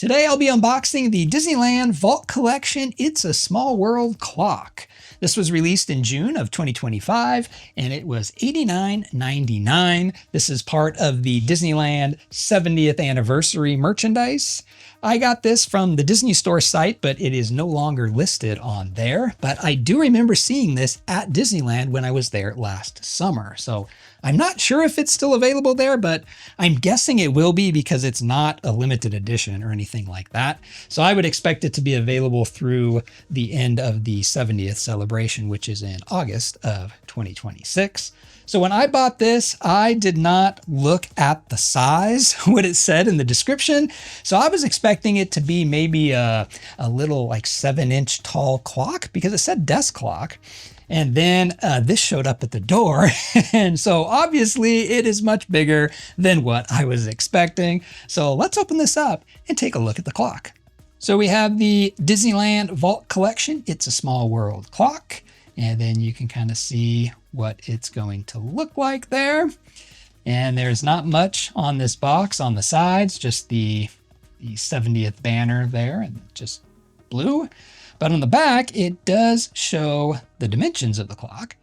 Today I'll be unboxing the Disneyland Vault Collection It's a Small World clock. This was released in June of 2025 and it was $89.99. This is part of the Disneyland 70th anniversary merchandise. I got this from the Disney Store site, but it is no longer listed on there. But I do remember seeing this at Disneyland when I was there last summer. So I'm not sure if it's still available there, but I'm guessing it will be because it's not a limited edition or anything like that. So I would expect it to be available through the end of the 70th celebration, which is in August of 2026. So when I bought this, I did not look at the size, what it said in the description. So I was expecting it to be maybe a little like 7-inch tall clock because it said desk clock. And then this showed up at the door. And so obviously it is much bigger than what I was expecting. So let's open this up and take a look at the clock. So we have the Disneyland Vault Collection It's a Small World clock. And then you can kind of see what it's going to look like there. And there's not much on this box on the sides, just the 70th banner there and just blue. But on the back, it does show the dimensions of the clock.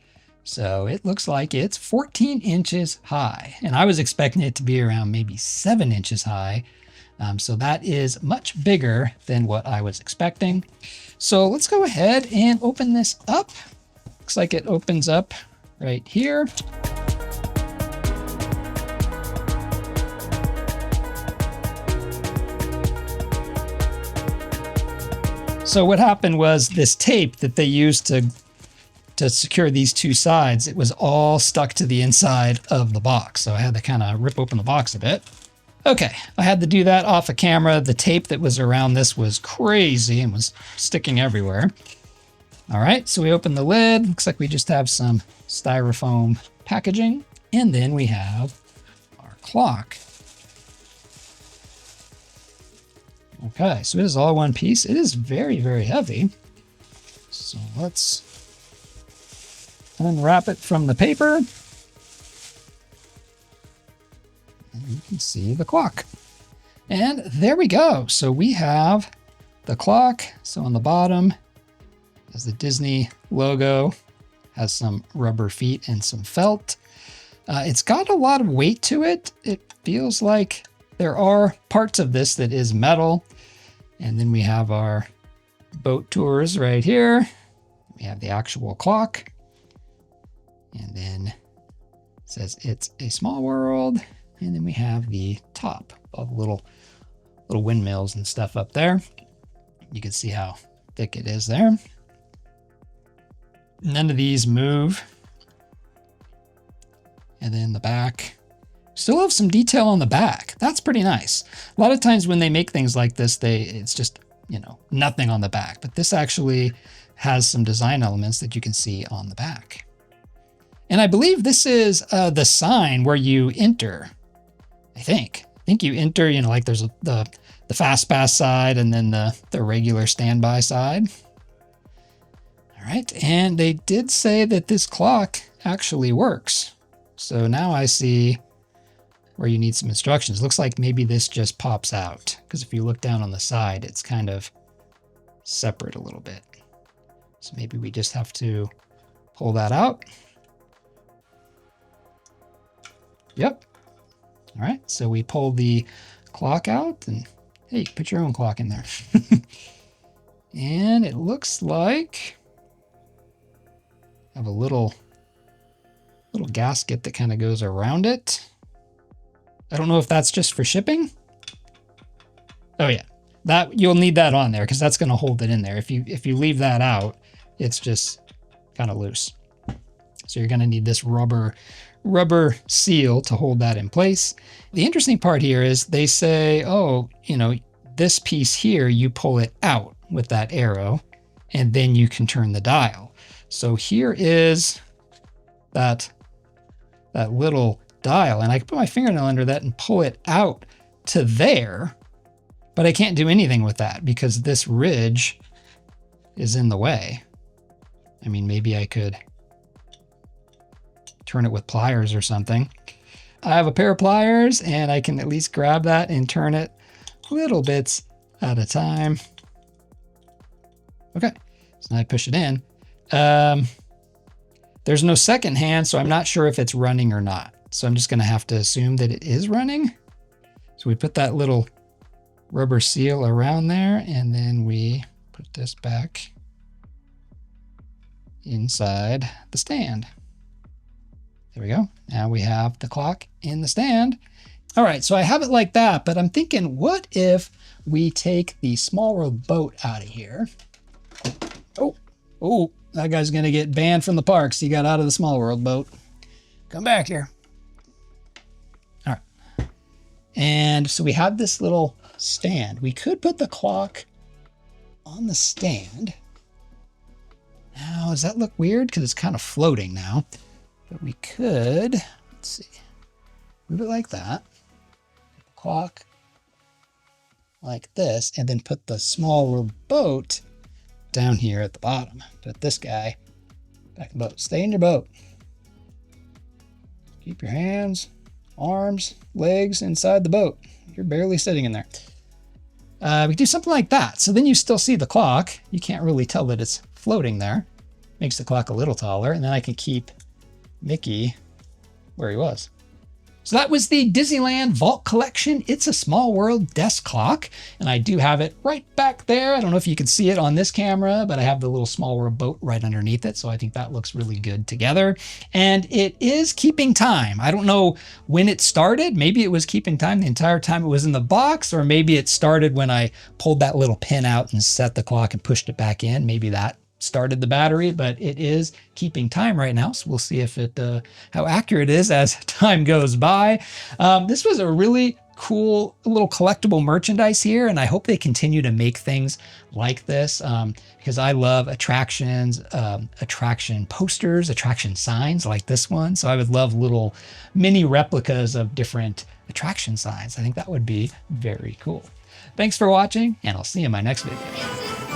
So it looks like it's 14 inches high. And I was expecting it to be around maybe 7 inches high. So that is much bigger than what I was expecting. So let's go ahead and open this up. Looks like it opens up right here. So what happened was this tape that they used to secure these two sides, it was all stuck to the inside of the box. So I had to kind of rip open the box a bit. Okay, I had to do that off of camera. The tape that was around this was crazy and was sticking everywhere. All right, so we open the lid. Looks like we just have some styrofoam packaging. And then we have our clock. Okay, so it is all one piece. It is very, very heavy. So let's unwrap it from the paper. And you can see the clock. And there we go. So we have the clock. So on the bottom is the Disney logo, has some rubber feet and some felt. It's got a lot of weight to it. It feels like there are parts of this that is metal. And then we have our boat tours right here. We have the actual clock. And then it says it's a small world. And then we have the top of little windmills and stuff up there. You can see how thick it is there. None of these move. And then the back. Still have some detail on the back. That's pretty nice. A lot of times when they make things like this, it's just, nothing on the back. But this actually has some design elements that you can see on the back. And I believe this is the sign where you enter. I think you enter, like there's the fast pass side and then the regular standby side. All right, and they did say that this clock actually works. So now I see where you need some instructions. Looks like maybe this just pops out because if you look down on the side, it's kind of separate a little bit. So maybe we just have to pull that out. Yep. All right, so we pull the clock out and hey, you can put your own clock in there. And it looks like I have a little gasket that kind of goes around it. I don't know if that's just for shipping. Oh yeah, that you'll need that on there because that's going to hold it in there. If you leave that out, it's just kind of loose. So you're going to need this rubber seal to hold that in place. The interesting part here is they say, oh, this piece here, you pull it out with that arrow and then you can turn the dial. So here is that little dial, and I can put my fingernail under that and pull it out to there, but I can't do anything with that because this ridge is in the way. I mean, maybe I could turn it with pliers or something. I have a pair of pliers and I can at least grab that and turn it little bits at a time. Okay, so now I push it in. There's no second hand, so I'm not sure if it's running or not. So I'm just gonna have to assume that it is running. So we put that little rubber seal around there, and then we put this back inside the stand. There we go. Now we have the clock in the stand. All right, so I have it like that, but I'm thinking, what if we take the Small World boat out of here? Oh, that guy's gonna get banned from the parks. He got out of the Small World boat. Come back here. All right. And so we have this little stand. We could put the clock on the stand. Now, does that look weird? Because it's kind of floating now. But we could, let's see, move it like that. Clock like this, and then put the Small World boat down here at the bottom. Put this guy back in the boat. Stay in your boat. Keep your hands, arms, legs inside the boat. You're barely sitting in there. We do something like that. So then you still see the clock. You can't really tell that it's floating there. Makes the clock a little taller, and then I can keep Mickey where he was. So that was the Disneyland Vault Collection. It's a Small World desk clock, and I do have it right back there. I don't know if you can see it on this camera, but I have the little Small World boat right underneath it, so I think that looks really good together. And it is keeping time. I don't know when it started. Maybe it was keeping time the entire time it was in the box, or maybe it started when I pulled that little pin out and set the clock and pushed it back in. Maybe that started the battery, but it is keeping time right now. So we'll see if it, how accurate it is as time goes by. This was a really cool little collectible merchandise here, and I hope they continue to make things like this because I love attractions, attraction posters, attraction signs like this one. So I would love little mini replicas of different attraction signs. I think that would be very cool. Thanks for watching, and I'll see you in my next video.